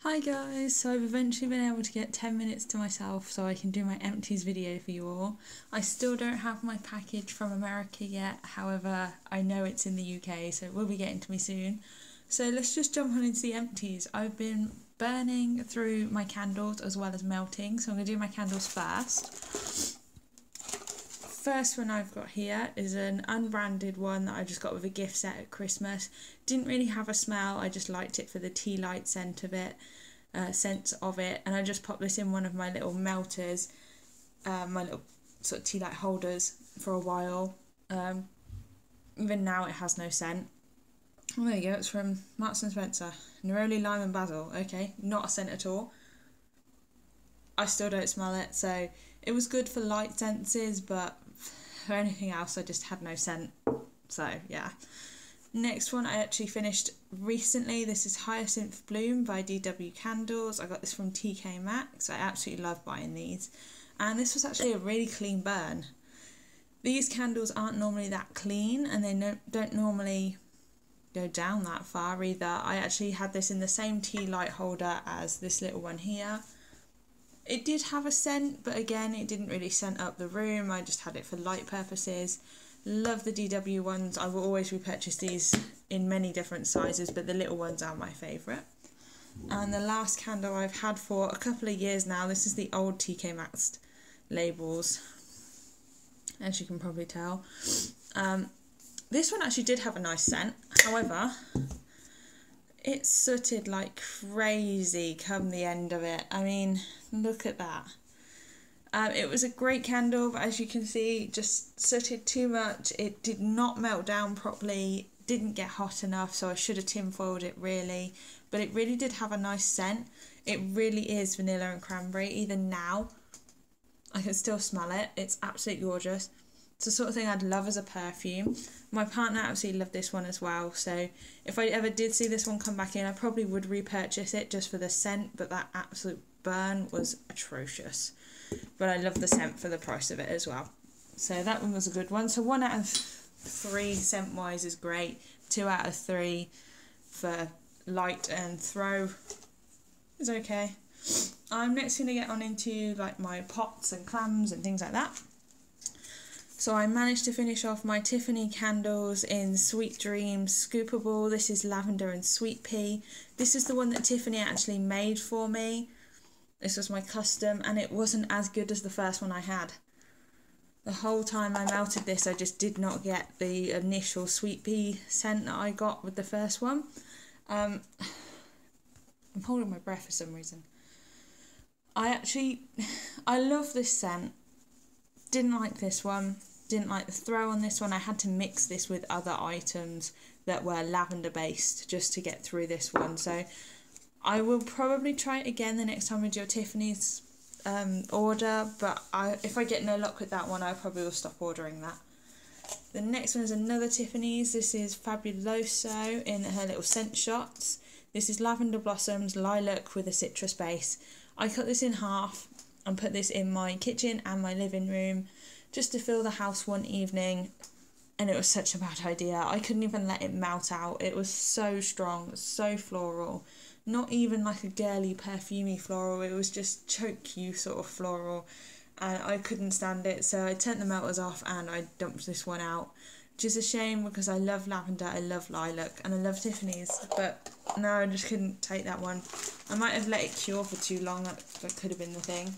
Hi guys, so I've eventually been able to get 10 minutes to myself so I can do my empties video for you all. I still don't have my package from America yet, however I know it's in the UK so it will be getting to me soon. So let's just jump on into the empties. I've been burning through my candles as well as melting, so I'm going to do my candles first. First one I've got here is an unbranded one that I just got with a gift set at Christmas. Didn't really have a smell, I just liked it for the tea light scent of it, and I just popped this in one of my little melters, my little sort of tea light holders for a while. Even now it has no scent. Oh, there you go, it's from Marks and Spencer. Neroli, lime and basil. Okay, not a scent at all. I still don't smell it, so it was good for light senses, but for anything else I just had no scent. So yeah. Next one I actually finished recently. This is Hyacinth Bloom by DW Candles. I got this from TK Maxx. I absolutely love buying these. And this was actually a really clean burn. These candles aren't normally that clean and they don't normally go down that far either. I actually had this in the same tea light holder as this little one here. It did have a scent, but again, it didn't really scent up the room. I just had it for light purposes. Love the DW ones. I will always repurchase these in many different sizes, but the little ones are my favourite. And the last candle I've had for a couple of years now, this is the old TK Maxx labels, as you can probably tell. This one actually did have a nice scent, however, it sooted like crazy come the end of it. I mean, look at that. It was a great candle, but as you can see, just sooted too much. It did not melt down properly, didn't get hot enough, so I should have tinfoiled it really. But it really did have a nice scent. It really is vanilla and cranberry. Even now, I can still smell it. It's absolutely gorgeous. It's the sort of thing I'd love as a perfume. My partner absolutely loved this one as well, so if I ever did see this one come back in, I probably would repurchase it just for the scent, but that absolute burn was atrocious. But I love the scent for the price of it as well. So that one was a good one. So 1 out of 3 scent-wise is great. 2 out of 3 for light and throw is okay. I'm next going to get on into like my pots and clams and things like that. So I managed to finish off my Tiffany candles in Sweet Dreams Scoopable. This is lavender and sweet pea. This is the one that Tiffany actually made for me. This was my custom and it wasn't as good as the first one I had. The whole time I melted this I just did not get the initial sweet pea scent that I got with the first one. I'm holding my breath for some reason. I love this scent. Didn't like this one, didn't like the throw on this one. I had to mix this with other items that were lavender based just to get through this one. So I will probably try it again the next time we do a Tiffany's order, but if I get no luck with that one, I probably will stop ordering that. The next one is another Tiffany's. This is Fabuloso in her little scent shots. This is Lavender Blossoms Lilac with a citrus base. I cut this in half and put this in my kitchen and my living room just to fill the house one evening, and it was such a bad idea. I couldn't even let it melt out. It was so strong, so floral. Not even like a girly perfumey floral, it was just choke you sort of floral, and I couldn't stand it, so I turned the melters off and I dumped this one out, which is a shame because I love lavender, I love lilac and I love Tiffany's, but no, I just couldn't take that one. I might have let it cure for too long, that could have been the thing.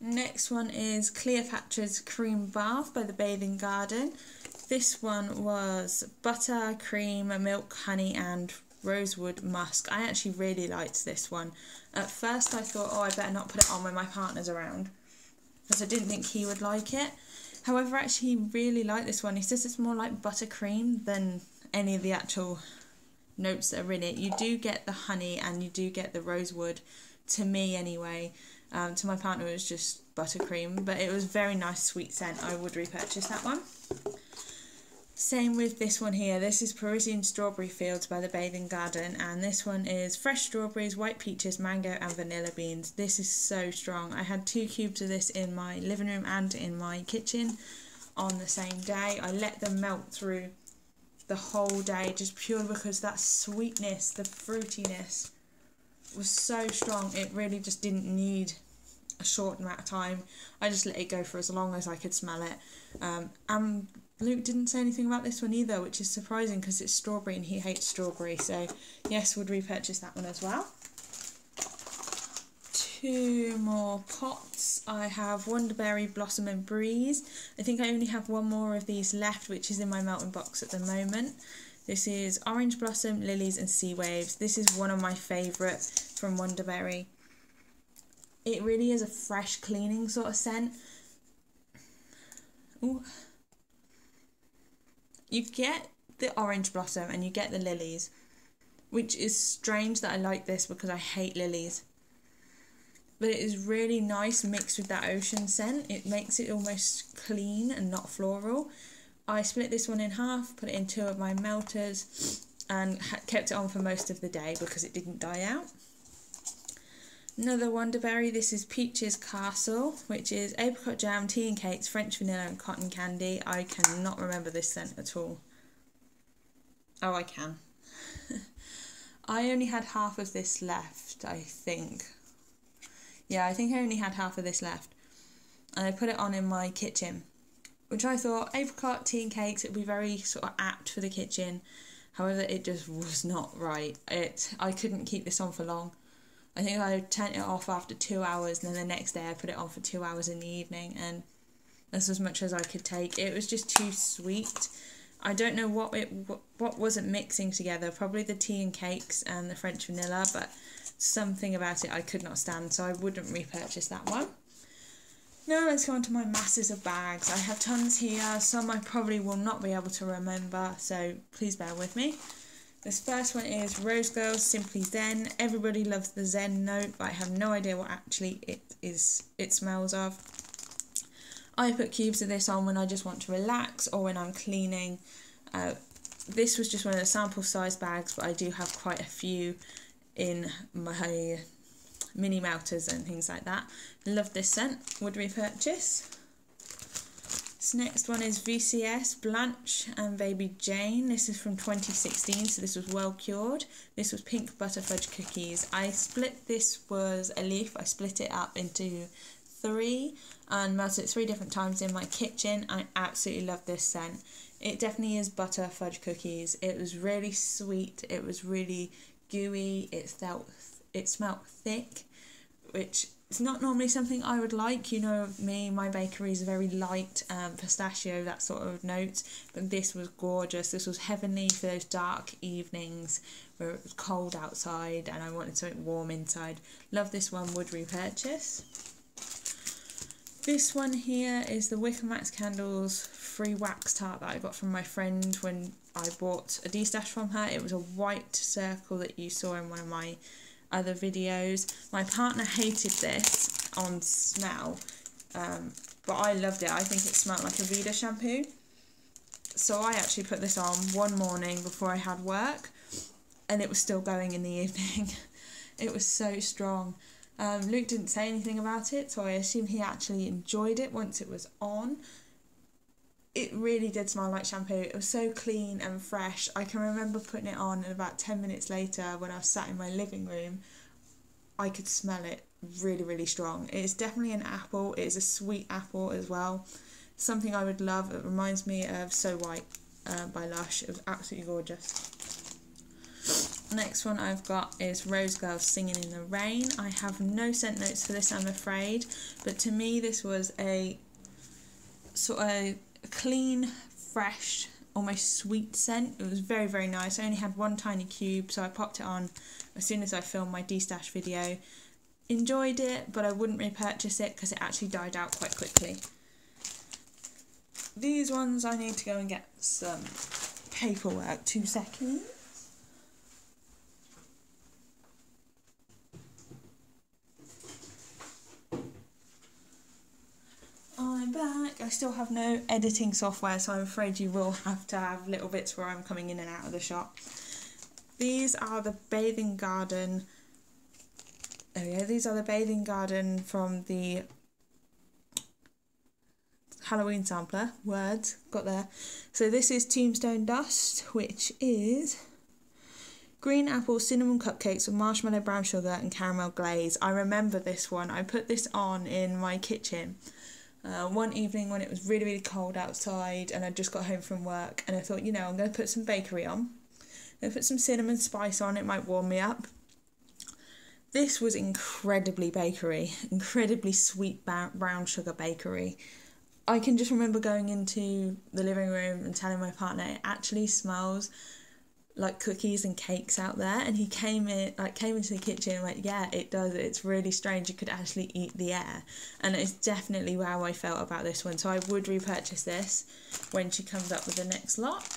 Next one is Cleopatra's Cream Bath by The Bathing Garden. This one was butter, cream, milk, honey and rosewood musk. I actually really liked this one. At first I thought, oh, I better not put it on when my partner's around, because I didn't think he would like it. However, I actually really like this one. He says it's more like buttercream than any of the actual notes that are in it. You do get the honey and you do get the rosewood, to me anyway. To my partner it was just buttercream, but it was very nice sweet scent. I would repurchase that one. Same with this one here. This is Parisian Strawberry Fields by The Bathing Garden, and this one is fresh strawberries, white peaches, mango and vanilla beans. This is so strong. I had 2 cubes of this in my living room and in my kitchen on the same day. I let them melt through the whole day just purely because that sweetness, the fruitiness was so strong. It really just didn't need a short amount of time. I just let it go for as long as I could smell it. And Luke didn't say anything about this one either, which is surprising because it's strawberry and he hates strawberry. So yes, would repurchase that one as well. 2 more pots. I have Wonderberry, Blossom and Breeze. I think I only have 1 more of these left, which is in my melting box at the moment. This is Orange Blossom, Lilies and Sea Waves. This is one of my favourite from Wonderberry. It really is a fresh cleaning sort of scent. Ooh. You get the Orange Blossom and you get the lilies, which is strange that I like this because I hate lilies. But it is really nice mixed with that ocean scent. It makes it almost clean and not floral. I split this one in half, put it in 2 of my melters and kept it on for most of the day because it didn't die out. Another Wonderberry, this is Peaches Castle, which is apricot jam, tea and cakes, French vanilla and cotton candy. I cannot remember this scent at all. Oh, I can. I only had half of this left, I think. Yeah, I think I only had half of this left. And I put it on in my kitchen, which I thought apricot, tea and cakes, it would be very sort of apt for the kitchen. However, it just was not right. I couldn't keep this on for long. I think I turned it off after 2 hours, and then the next day I put it on for 2 hours in the evening, and that's as much as I could take. It was just too sweet. I don't know what wasn't mixing together, probably the tea and cakes and the French vanilla, but something about it I could not stand, so I wouldn't repurchase that one. Now let's go on to my masses of bags. I have tons here, some I probably will not be able to remember, so please bear with me. This first one is Rose Girls Simply Zen. Everybody loves the Zen note, but I have no idea what actually it smells of. I put cubes of this on when I just want to relax or when I'm cleaning. This was just one of the sample size bags, but I do have quite a few in my mini melters and things like that. Love this scent, would repurchase. This next one is VCS Blanche and Baby Jane. This is from 2016, so this was well cured. This was pink butter fudge cookies. This was a leaf, I split it up into 3 and melted it 3 different times in my kitchen. I absolutely love this scent. It definitely is butter fudge cookies. It was really sweet, it was really gooey, it smelled thick, which is not normally something I would like. You know me, my bakery is very light, pistachio, that sort of note, but this was gorgeous. This was heavenly for those dark evenings where it was cold outside and I wanted something warm inside. Love this one, would repurchase. This one here is the Wicker Max Candles free wax tart that I got from my friend when I bought a D-stash from her. It was a white circle that you saw in one of my other videos. My partner hated this on smell, but I loved it. I think it smelled like a Vida shampoo. So I actually put this on one morning before I had work and it was still going in the evening. It was so strong. Luke didn't say anything about it, so I assume he actually enjoyed it once it was on. It really did smell like shampoo. It was so clean and fresh. I can remember putting it on and about 10 minutes later when I was sat in my living room, I could smell it really, really strong. It is definitely an apple. It is a sweet apple as well. Something I would love. It reminds me of So White by Lush. It was absolutely gorgeous. Next one I've got is Rose Girls Singing in the Rain. I have no scent notes for this, I'm afraid, but to me this was a sort of clean, fresh, almost sweet scent. It was very, very nice. I only had 1 tiny cube, so I popped it on as soon as I filmed my D-stash video. Enjoyed it, but I wouldn't repurchase it because it actually died out quite quickly. These ones I need to go and get some paperwork. 2 seconds. I'm back. I still have no editing software, so I'm afraid you will have to have little bits where I'm coming in and out of the shop. These are the Bathing Garden. There we go. These are the Bathing Garden from the Halloween sampler. Words got there. So this is Tombstone Dust, which is Green apple cinnamon cupcakes with marshmallow brown sugar and caramel glaze. I remember this one. I put this on in my kitchen one evening when it was really, really cold outside and I just got home from work, and I thought, you know, I'm going to put some bakery on. I'm going to put some cinnamon spice on, it might warm me up. This was incredibly bakery, incredibly sweet brown sugar bakery. I can just remember going into the living room and telling my partner it actually smells like cookies and cakes out there, and he came into the kitchen and went, yeah, it does, it's really strange, you could actually eat the air. And it's definitely how I felt about this one, so I would repurchase this when she comes up with the next lot.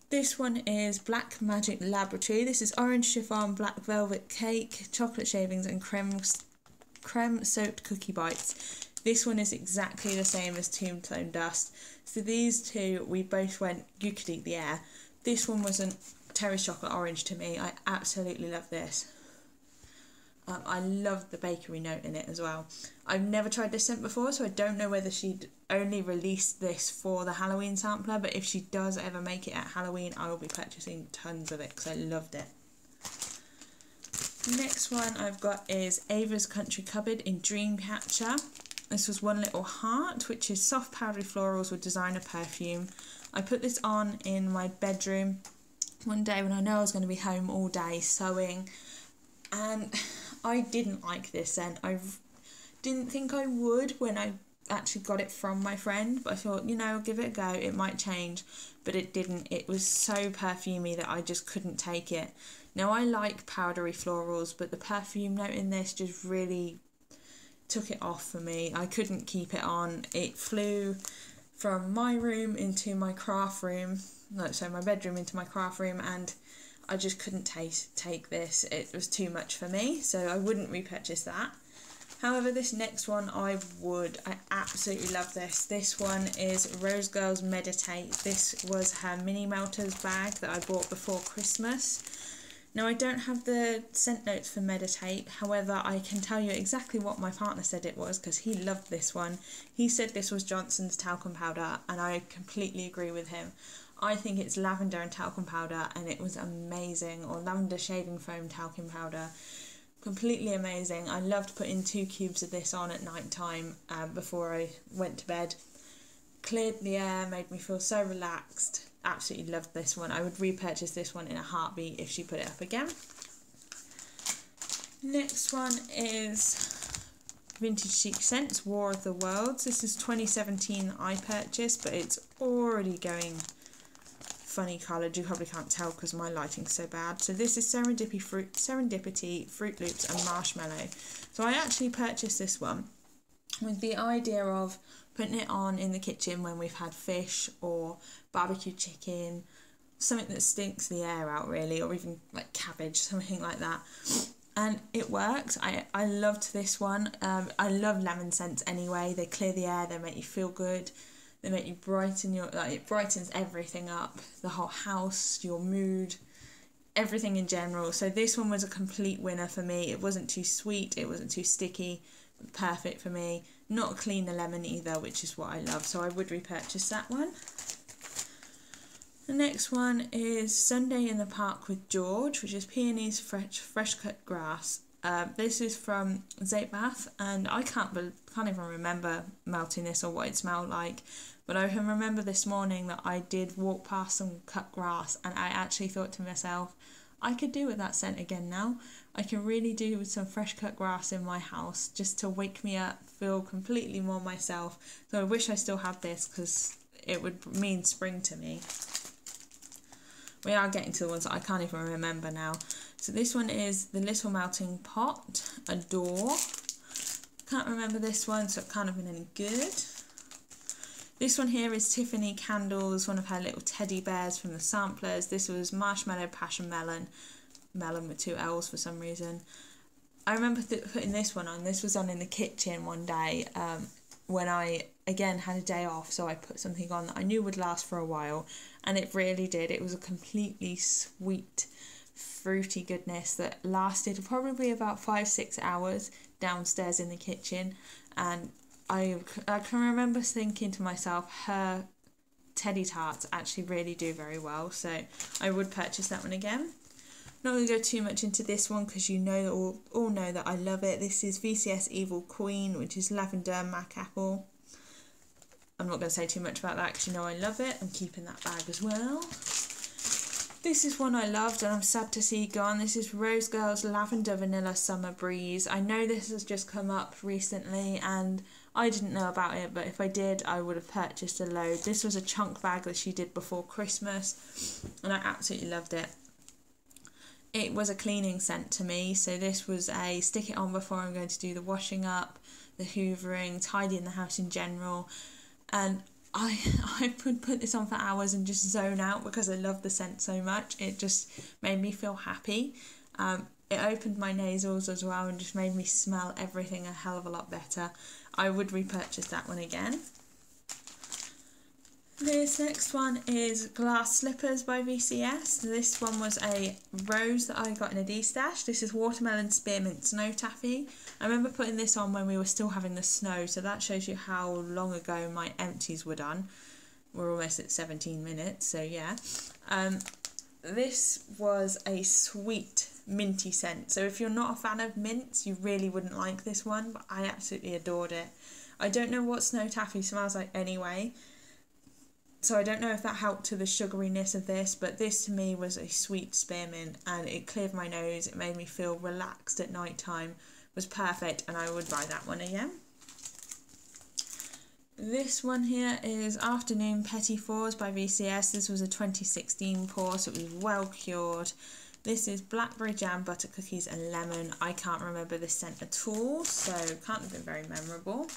This one is Black Magic Laboratory. This is orange chiffon, black velvet cake, chocolate shavings and creme soaked cookie bites. This one is exactly the same as Tombstone Dust. So these two, we both went, you could eat the air. This one wasn't Terry's Chocolate Orange to me. I absolutely love this. I love the bakery note in it as well. I've never tried this scent before, so I don't know whether she'd only released this for the Halloween sampler, but if she does ever make it at Halloween, I will be purchasing tons of it because I loved it. Next one I've got is Ava's Country Cupboard in Dreamcatcher. This was One Little Heart, which is soft powdery florals with designer perfume. I put this on in my bedroom one day when I know I was going to be home all day sewing, and I didn't like this scent. I didn't think I would when I actually got it from my friend, but I thought, you know, I'll give it a go, it might change, but it didn't. It was so perfumey that I just couldn't take it. Now, I like powdery florals, but the perfume note in this just really took it off for me. I couldn't keep it on. It flew from my room into my craft room, so my bedroom into my craft room, and I just couldn't take this. It was too much for me, so I wouldn't repurchase that. However, this next one I would. I absolutely love this. This one is Rose Girls Meditate. This was her mini melters bag that I bought before Christmas. Now, I don't have the scent notes for Meditate, however, I can tell you exactly what my partner said it was because he loved this one. He said this was Johnson's talcum powder, and I completely agree with him. I think it's lavender and talcum powder, and it was amazing, or lavender shaving foam talcum powder. Completely amazing. I loved putting 2 cubes of this on at night time before I went to bed. Cleared the air, made me feel so relaxed. Absolutely loved this one. I would repurchase this one in a heartbeat if she put it up again. Next one is Vintage Chic Scents War of the Worlds. This is 2017 I purchased, but it's already going funny coloured. You probably can't tell because my lighting's so bad. So this is Serendipity, Fruit Loops and Marshmallow. So I actually purchased this one with the idea of putting it on in the kitchen when we've had fish or barbecue chicken, something that stinks the air out really, or even like cabbage, something like that. And it works. I loved this one. I love lemon scents anyway. They clear the air, they make you feel good, they make you brighten your, like, it brightens everything up, the whole house, your mood, everything in general. So this one was a complete winner for me. It wasn't too sweet, it wasn't too sticky, perfect for me. Not clean the lemon either, which is what I love, so I would repurchase that one. The next one is Sunday in the Park with George, which is peonies, fresh cut grass. This is from Zaitbath, and I can't even remember melting this or what it smelled like, but I can remember this morning that I did walk past some cut grass, and I actually thought to myself, I could do with that scent again now. I can really do with some fresh cut grass in my house just to wake me up, feel completely more myself. So I wish I still had this because it would mean spring to me. We are getting to the ones that I can't even remember now. So this one is the Little Melting Pot, Adore. Can't remember this one, so it can't have been any good. This one here is Tiffany Candles, one of her little teddy bears from the samplers. This was Marshmallow Passion Melon with 2 L's for some reason. I remember putting this one on. This was on in the kitchen one day when I, again, had a day off, so I put something on that I knew would last for a while, and it really did. It was a completely sweet, fruity goodness that lasted probably about 5-6 hours downstairs in the kitchen, and I can remember thinking to myself, her teddy tarts actually really do very well, so I would purchase that one again. Not going to go too much into this one because you know all know that I love it. This is VCS Evil Queen, which is lavender mac apple. I'm not going to say too much about that because you know I love it. I'm keeping that bag as well. This is one I loved and I'm sad to see gone. This is Rose Girls Lavender Vanilla Summer Breeze. I know this has just come up recently and I didn't know about it, but if I did, I would have purchased a load. This was a chunk bag that she did before Christmas and I absolutely loved it. It was a cleaning scent to me, so this was a stick it on before I'm going to do the washing up, the hoovering, tidying the house in general. And I could put this on for hours and just zone out because I love the scent so much. It just made me feel happy. It opened my nasals as well and just made me smell everything a hell of a lot better. I would repurchase that one again. This next one is Glass Slippers by VCS. This one was a rose that I got in a D-stash. This is Watermelon Spearmint Snow Taffy. I remember putting this on when we were still having the snow, so that shows you how long ago my empties were done. We're almost at 17 minutes, so yeah. This was a sweet minty scent, so if you're not a fan of mints, you really wouldn't like this one, but I absolutely adored it. I don't know what Snow Taffy smells like anyway, so I don't know if that helped to the sugariness of this, but this to me was a sweet spearmint and it cleared my nose, it made me feel relaxed at night time, was perfect, and I would buy that one again. This one here is Afternoon Petit Fours by VCS. This was a 2016 pour, so it was well cured. This is Blackberry Jam, Butter Cookies and Lemon. I can't remember this scent at all, so can't have been very memorable.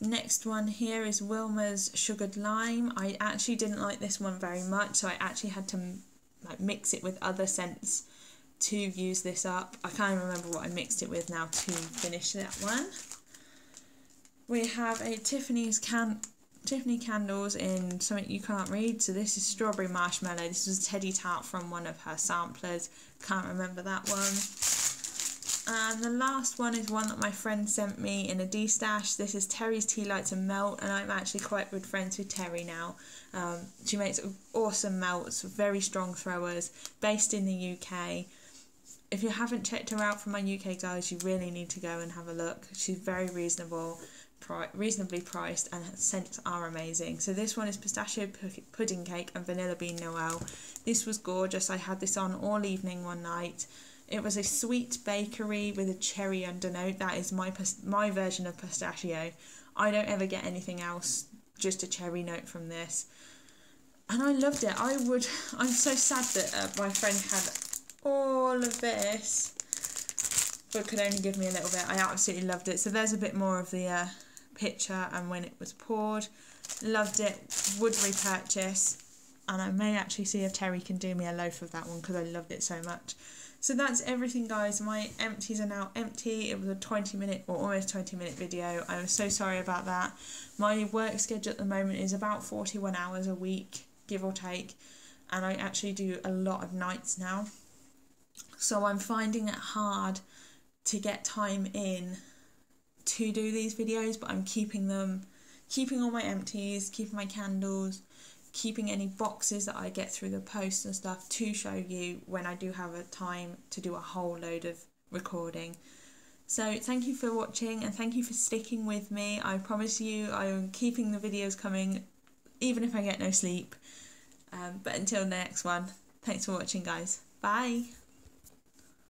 Next one here is Wilma's Sugared Lime. I actually didn't like this one very much, so I actually had to mix it with other scents to use this up. I can't even remember what I mixed it with now to finish that one. We have a Tiffany Candles in Something You Can't Read. So this is Strawberry Marshmallow. This was a Teddy Tart from one of her samplers. Can't remember that one. And the last one is one that my friend sent me in a D-stash. This is Terry's Tea Lights and Melt, and I'm actually quite good friends with Terry now. She makes awesome melts, very strong throwers, based in the UK. If you haven't checked her out from my UK guys, you really need to go and have a look. She's very reasonably priced, and her scents are amazing. So this one is Pistachio Pudding Cake and Vanilla Bean Noel. This was gorgeous. I had this on all evening one night. It was a sweet bakery with a cherry undernote. That is my version of pistachio. I don't ever get anything else, just a cherry note from this. And I loved it. I'm so sad that my friend had all of this, but could only give me a little bit. I absolutely loved it. So there's a bit more of the picture and when it was poured. Loved it. Would repurchase. And I may actually see if Terry can do me a loaf of that one because I loved it so much. So that's everything, guys. My empties are now empty. It was a 20-minute or almost 20-minute video. I'm so sorry about that. My work schedule at the moment is about 41 hours a week, give or take. And I actually do a lot of nights now. So I'm finding it hard to get time in to do these videos, but I'm keeping all my empties, keeping my candles, keeping any boxes that I get through the post and stuff to show you when I do have a time to do a whole load of recording. So thank you for watching and thank you for sticking with me. I promise you I am keeping the videos coming even if I get no sleep. But until the next one, thanks for watching, guys. Bye.